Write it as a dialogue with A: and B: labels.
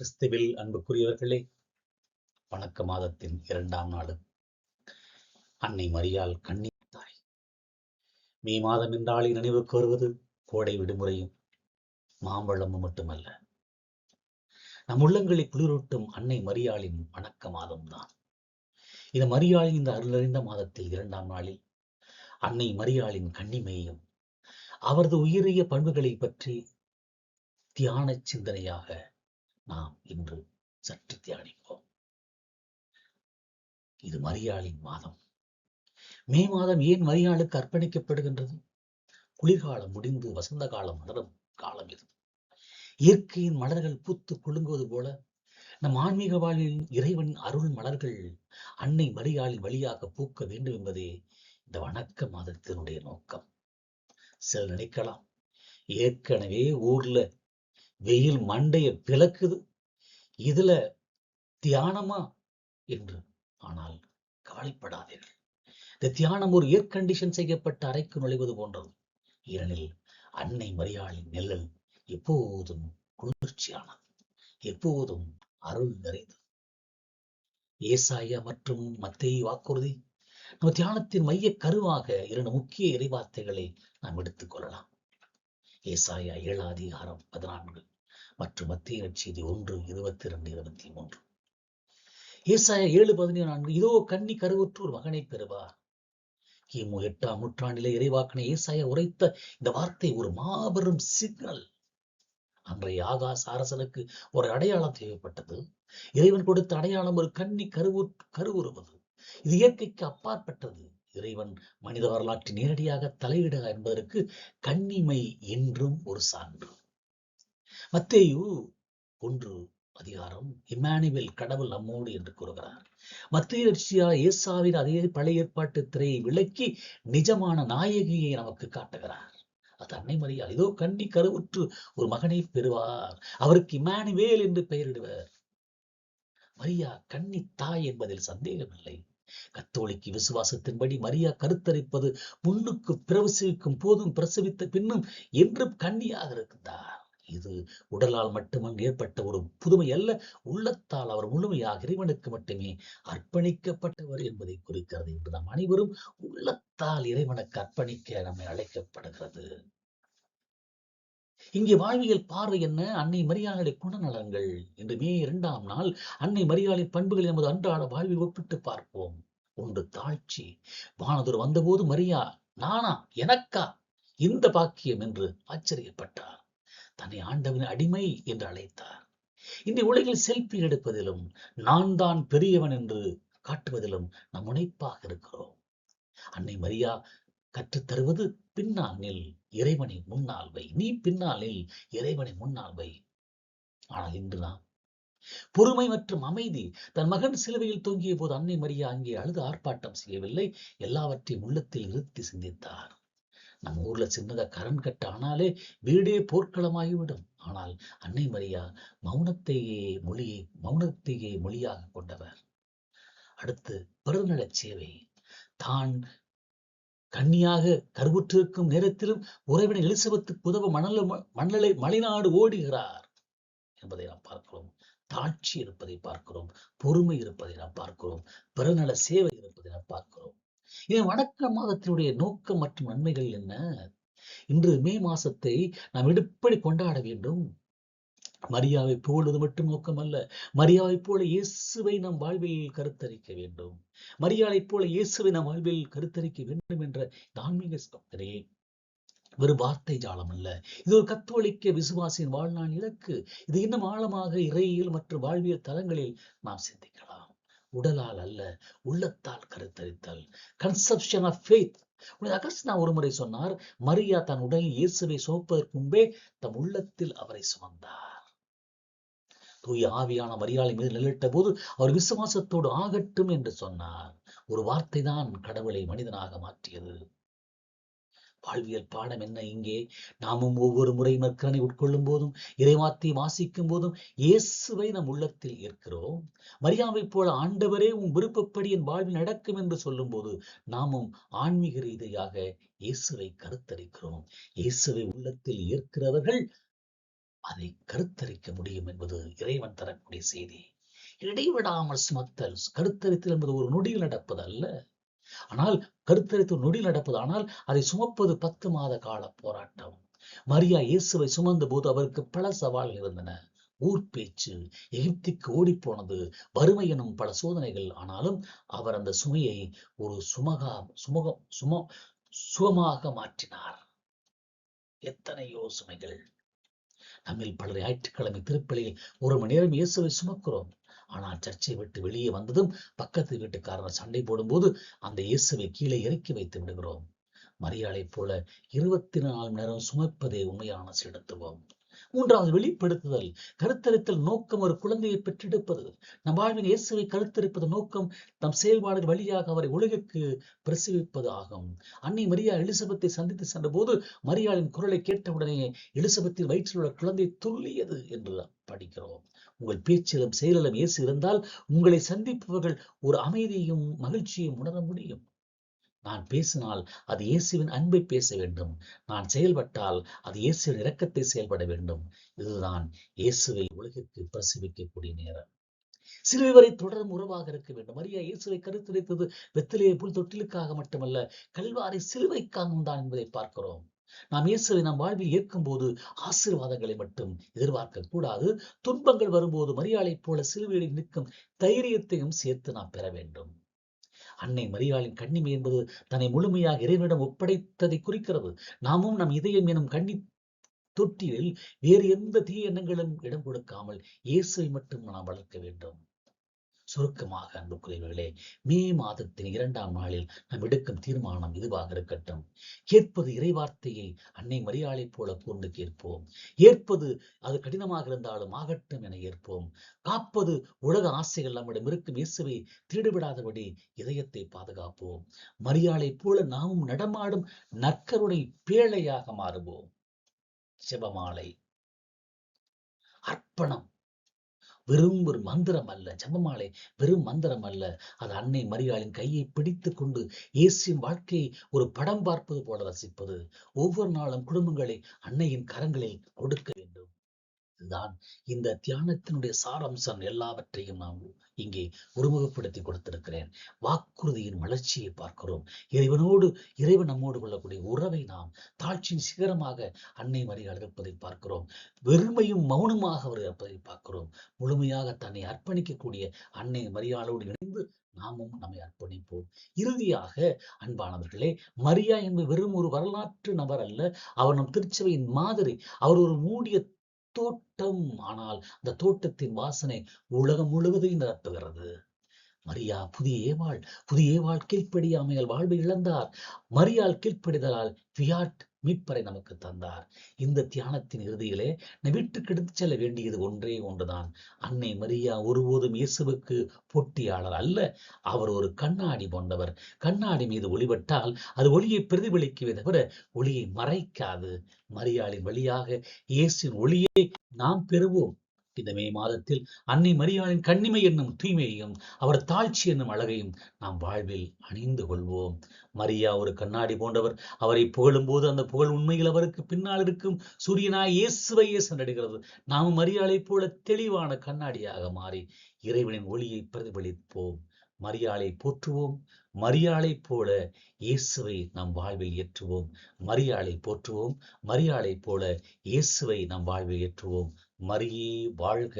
A: கிறிஸ்துவில் அன்புக்குரியவர்களே, வணக்க மாதத்தின் 2ஆம் நாள். அன்னை மரியாள் கன்னித்தாய். மே மாதம் என்றாலே நினைவுக்கு வருவது கோடை விடுமுறையும் மாம்பழமும் மட்டுமல்ல, நம் உள்ளங்களை குளிரூட்டும் அன்னை மரியாளின் வணக்க மாதம்தான். இந்த மரியாளின் இந்த அருளறிந்த மாதத்தில் 2ஆம் நாளில் அன்னை மரியாளின் கன்னிமையும் அவரது உயரிய பண்புகளை பற்றி தியான சிந்தனையாக நாம் இன்று சற்று தியானிப்போம். இது மரியாளின் மாதம். மே மாதம் ஏன் மரியாளுக்கு அர்ப்பணிக்கப்படுகின்றது? குளிர்காலம் முடிந்து வசந்த காலம் மலரும் காலம் இது. இயற்கையின் மலர்கள் பூத்து குலுங்குவது போல நம் ஆன்மீக வாழ்வில் இறைவன் அருள் மலர்கள் அன்னை மரியாளின் வழியாக பூக்க வேண்டும் என்பதே இந்த வணக்க மாதத்தினுடைய நோக்கம். சில நினைக்கலாம், ஏற்கனவே ஊர்ல வெயில் மண்டைய பிளக்குது, இதுல தியானமா என்று. ஆனால் கவலைப்படாதீர்கள். இந்த தியானம் ஒரு ஏர் கண்டிஷன் செய்யப்பட்ட அறைக்கு நுழைவது போன்றது. ஏனெனில் அன்னை மரியாளின் நிழல் எப்போதும் குளிர்ச்சியானது, எப்போதும் அருள் நிறைந்தது. ஏசாயா மற்றும் மத்தேயு வாக்குறுதி நம்ம தியானத்தின் மைய கருவாக 2 முக்கிய இறைவார்த்தைகளை நாம் எடுத்துக் கொள்ளலாம். ஏசாயா 7:14 மற்றும் மத்தேயு நற்செய்தி 1:22-23. ஏசாயா 7:14, இதோ கன்னி கருவுற்று ஒரு மகனை பெறுவார். கிமு 8ஆம் நூற்றாண்டிலே இறைவாக்கினை ஏசாயா உரைத்த இந்த வார்த்தை ஒரு மாபெரும் சிக்னல். அன்றைய ஆகாச அரசனுக்கு ஒரு அடையாளம் தேவைப்பட்டது. இறைவன் கொடுத்த அடையாளம் ஒரு கன்னி கருவுறுவது. இது இயற்கைக்கு அப்பாற்பட்டது. இறைவன் மனித வரலாற்றில் நேரடியாக தலையிட என்பதற்கு கன்னிமை என்றும் ஒரு சான்று. மத்தேயு 1 அதிகாரம் இம்மானுவேல், கடவுள் நம்மோடு என்று கூறுகிறார். மத்தேயு ஏசாவின் அதே பழைய ஏற்பாட்டு திரையை விலக்கி நிஜமான நாயகியை நமக்கு காட்டுகிறார். அது அன்னை மரியாள். இதோ கன்னி கருவுற்று ஒரு மகனை பெறுவார், அவருக்கு இம்மானுவேல் என்று பெயரிடுவர். மரியா கன்னி தாய் என்பதில் சந்தேகமில்லை. கத்தோலிக்க விசுவாசத்தின்படி மரியா கருத்தரிப்பது முன்னுக்கு பிரசவிக்கும் போதும் பிரசவித்த பின்னும் என்றும் கன்னியாக இருந்தார். இது உடலால் மட்டுமல்ல ஏற்பட்ட ஒரு புதுமை அல்ல, உள்ளத்தால் அவர் முழுமையாக இறைவனுக்கு மட்டுமே அர்ப்பணிக்கப்பட்டவர் என்பதை குறிக்கிறது. என்று நாம் அனைவரும் உள்ளத்தால் இறைவனுக்கு அர்ப்பணிக்க நம்மை அழைக்கப்படுகிறது. இங்கே வாழ்வியல் பார்வை என்ன? அன்னை மரியாளுடைய குணநலன்கள். இன்று மே 2ஆம் நாள் அன்னை மரியாளின் பண்புகளை நமது அன்றாட வாழ்வில் ஒப்பிட்டு பார்ப்போம். 1, தாழ்ச்சி. வானதூர் வந்தபோது மரியா, நானா, எனக்கா இந்த பாக்கியம் என்று ஆச்சரியப்பட்டார். தன்னை ஆண்டவனின் அடிமை என்று அழைத்தார். இந்த உலகில் செல்ஃபி எடுப்பதிலும் நான் தான் பெரியவன் என்று காட்டுவதிலும் நம் முனைப்பாக இருக்கிறோம். அன்னை மரியா கற்றுத் தருவது, பின்னால் நில், இறைவனை முன்னால் வை. நீ பின்னால் நில், இறைவனை முன்னால் வை. ஆனால் இன்று நாம் பொறுமை மற்றும் அமைதி. தன் மகன் சிலுவையில் தொங்கிய போது அன்னை மரியா அங்கே அழுது ஆர்ப்பாட்டம் செய்யவில்லை, எல்லாவற்றையும் உள்ளத்தில் இருத்தி சிந்தித்தார். நம்ம ஊர்ல சின்னதா கரண் கட்ட ஆனாலே வீடே போர்க்களமாகிவிடும். ஆனால் அன்னை மரியா மௌனத்தையே மொழியாக கொண்டவர். அடுத்து பெருநல சேவை. தான் கன்னியாக கருவுற்றிருக்கும் நேரத்திலும் உறவினர் எலிசபெத்துக்கு உதவ மலைநாடு ஓடுகிறார் என்பதை நாம் பார்க்கிறோம். தாட்சி இருப்பதை பார்க்கிறோம், பொறுமை இருப்பதை நாம் பார்க்கிறோம், பிறநல சேவை இருப்பதை நாம் பார்க்கிறோம். இதன் வணக்க மாதத்தினுடைய நோக்கம் மற்றும் நன்மைகள் என்ன? இன்று மே மாசத்தை நாம் எப்படி கொண்டாட வேண்டும்? மரியாவை போலுவது மட்டும் நோக்கமல்ல, மரியாவை போல இயேசுவை நம் வாழ்வில் கருத்தரிக்க வேண்டும். மரியாளைப் போல இயேசுவை நம் வாழ்வில் கருத்தரிக்க வேண்டும் என்ற ஆன்மீக ஸ்தோத்திரே வெறும் வார்த்தை ஜாலம் அல்ல. இது ஒரு கத்தோலிக்க விசுவாசியின் வாழ்நாள் இலக்கு. இது இன்னும் ஆழமாக இறையியல் மற்றும் வாழ்வியல் தலங்களில் நாம் சிந்திக்கலாம். உடலால் அல்ல, உள்ளத்தால் கருத்தரித்தல். Conception of faith. அகஸ்டினா ஒருமுறை சொன்னார், மரியா தன் உடலில் இயேசுவை சுமப்பதற்கு முன்பே தம் உள்ளத்தில் அவரை சுமந்தார். தூய ஆவியான மரியாளின் மீது நிழலிட்ட போது அவர் விசுவாசத்தோடு ஆகட்டும் என்று சொன்னார். ஒரு வார்த்தை தான் கடவுளை மனிதனாக மாற்றியது. வாழ்வியல் பாடம் என்ன? இங்கே நாமும் ஒவ்வொரு முறை நற்கரணை உட்கொள்ளும் போதும் இறைவார்த்தையை வாசிக்கும் போதும் இயேசுவை நம் உள்ளத்தில் ஏற்கிறோம். மரியாவை போல ஆண்டவரே உன் விருப்பப்படி என் வாழ்வில் நடக்கும் என்று சொல்லும் போது நாமும் ஆன்மீக ரீதியாக இயேசுவை கருத்தரிக்கிறோம். இயேசுவை உள்ளத்தில் ஏற்கிறவர்கள் அதை கருத்தரிக்க முடியும் என்பது இறைவன் தரக்கூடிய செய்தி. இடைவிடாமல் சுமத்தல். கருத்தரித்தல் என்பது ஒரு நொடியில் நடப்பது அல்ல. ஆனால் கருத்தரித்து ஒரு நொடியில் நடப்பது. ஆனால் அதை சுமப்பது 10 மாத கால போராட்டம். மரியா இயேசுவை சுமந்த போது அவருக்கு பல சவால்கள் இருந்தன. ஊர் பேச்சு, எகிப்துக்கு ஓடிப்போனது, வறுமை எனும் பல சோதனைகள். ஆனாலும் அவர் அந்த சுமையை ஒரு சுகமாக மாற்றினார். எத்தனையோ சுமைகள். நம்மில் பலர் ஞாயிற்றுக்கிழமை திருப்பலியில் 1 மணி நேரம் இயேசுவை சுமக்கிறோம். ஆனால் சர்ச்சை விட்டு வெளியே வந்ததும் பக்கத்து வீட்டுக்காரர் சண்டை போடும்போது அந்த இயேசுவை கீழே இறக்கி வைத்து விடுகிறோம். மரியாளைப் போல 24 மணி நேரம் சுமப்பதே உண்மையான சீடத்துவம். 3வது வெளிப்படுத்துதல். கருத்தரித்தல் நோக்கம் ஒரு குழந்தையை பெற்றெடுப்பது. நம் வாழ்வின் இயேசுவை கருத்தரிப்பது நோக்கம் நம் செயல்பாடுகள் வழியாக அவரை உலகிற்கு பிரசவிப்பது ஆகும். அன்னை மரியா எலிசபெத்தை சந்தித்து சென்ற போது மரியாளின் குரலை கேட்டவுடனே எலிசபெத்தின் வயிற்றில் உள்ள குழந்தை துள்ளியது என்று படிக்கிறோம். உங்கள் பேச்சிலும் செயலிலும் இயேசு இருந்தால் உங்களை சந்திப்பவர்கள் ஒரு அமைதியும் மகிழ்ச்சியும் உணர முடியும். நான் பேசினால் அது இயேசுவின் அன்பை பேச வேண்டும். நான் செயல்பட்டால் அது இயேசுவின் இரக்கத்தை செயல்பட வேண்டும். இதுதான் இயேசுவை உலகிற்கு பிரசவிக்கக்கூடிய நேரம். சிலுவை வரை தொடரும் உறவாக இருக்க வேண்டும். மரியா இயேசுவை கருத்தரித்தது வெத்திலேயே புல் தொட்டிலுக்காக மட்டுமல்ல, கல்வாரி சிலுவைக்காகவும் தான் என்பதை பார்க்கிறோம். நாம் இயேசுவை நம் வாழ்வில் ஏற்கும் போது ஆசீர்வாதங்களை மட்டும் எதிர்பார்க்க கூடாது. துன்பங்கள் வரும்போது மரியாளைப் போல சிலுவையில் நிற்கும் தைரியத்தையும் சேர்த்து நாம் பெற வேண்டும். அன்னை மரியாளின் கன்னிமை என்பது தன்னை முழுமையாக இறைவனிடம் ஒப்படைத்ததை குறிக்கிறது. நாமும் நம் இதயம் எனும் கன்னி தொட்டியில் வேறு எந்த தீய எண்ணங்களும் இடம் கொடுக்காமல் இயேசுவை மட்டும் நாம் வளர்க்க வேண்டும். சுருக்கமாக அன்புக்குரியவர்களே, மே மாதத்தின் 2ஆம் நாளில் நாம் எடுக்கும் தீர்மானம் இதுவாக இருக்கட்டும். கேட்பது இறைவார்த்தையை அன்னை மரியாளைப் போல கூர்ந்து கேட்போம். ஏற்பது அது கடினமாக இருந்தாலும் ஆகட்டும் என ஏற்போம். காப்பது உலக ஆசைகள் நம்மிடம் இருக்கும் இயேசுவை திருடிவிடாதபடி இதயத்தை பாதுகாப்போம். மரியாளைப் போல நாமும் நடமாடும் நற்கருணை பேழையாக மாறுவோம். ஜெபமாலை. அர்ப்பணம் வெறும் ஒரு மந்திரம் அல்ல. ஜெபமாலை வெறும் மந்திரம் அல்ல. அது அன்னை மரியாளின் கையை பிடித்துக் கொண்டு இயேசுவின் வாழ்க்கையை ஒரு படம் பார்ப்பது போல ரசிப்பது. ஒவ்வொரு நாளும் குடும்பங்களை அன்னையின் கரங்களில் கொடுக்க வேண்டும். இதுதான் இந்த தியானத்தினுடைய சாராம்சம். எல்லாவற்றையும் நாம் இங்கே ஒருமுகப்படுத்தி கொடுத்திருக்கிறேன். வாக்குறுதியின் வளர்ச்சியை பார்க்கிறோம். இறைவன் நம்மோடு கொள்ளக்கூடிய உறவை நாம் தாழ்ச்சியின் சிகரமாக அன்னை மரியாள் இருப்பதை பார்க்கிறோம். வெறுமையும் மௌனமாக அவர் இருப்பதை பார்க்கிறோம். முழுமையாக தன்னை அர்ப்பணிக்கக்கூடிய அன்னை மரியாளோடு இணைந்து நாமும் நம்மை அர்ப்பணிப்போம். இறுதியாக அன்பானவர்களே, மரியா என்பது வெறும் ஒரு வரலாற்று நபர் அல்ல. அவர் நம் திருச்சபையின் மாதிரி. அவர் ஒரு மூடிய தோட்டம். ஆனால் அந்த தோட்டத்தின் வாசனை உலகம் முழுவதையும் நிரப்புகிறது. மரியா புதிய ஏவாள் கீழ்ப்படியாமையால் வாழ்வை இழந்தார். மரியாள் கீழ்ப்படிதலால் மீட்பரை நமக்கு தந்தார். இந்த தியானத்தின் இறுதியிலே வீட்டுக்கு எடுத்துச் செல்ல வேண்டியது ஒன்றே ஒன்றுதான். அன்னை மரியா ஒருபோதும் இயேசுவுக்கு போட்டியாளர் அல்ல. அவர் ஒரு கண்ணாடி போன்றவர். கண்ணாடி மீது ஒளிபட்டால் அது ஒளியை பிரதிபலிக்கவே தவிர ஒளியை மறைக்காது. மரியாளின் வழியாக இயேசுவின் ஒளியை நாம் பெறுவோம். இந்த மே மாதத்தில் அன்னை மரியாளின் கன்னிமை என்னும் தூய்மையையும் அவர் தாழ்ச்சி என்னும் அழகையும் நாம் வாழ்வில் அணிந்து கொள்வோம். மரியா ஒரு கண்ணாடி போன்றவர். அவரை புகழும் போது அந்த புகழ் உண்மையில் அவருக்கு பின்னால் இருக்கும் சூரியனாய் இயேசுவையே சென்றடைகிறது. நாம் மரியாளைப் போல தெளிவான கண்ணாடியாக மாறி இறைவனின் ஒளியை பிரதிபலிப்போம். மரியாளை போற்றுவோம். மரியாளைப் போல இயேசுவை நம் வாழ்வில் ஏற்றுவோம். மரியாளை போற்றுவோம். மரியாளைப் போல இயேசுவை நம் வாழ்வில் ஏற்றுவோம். மரியே வாழ்க.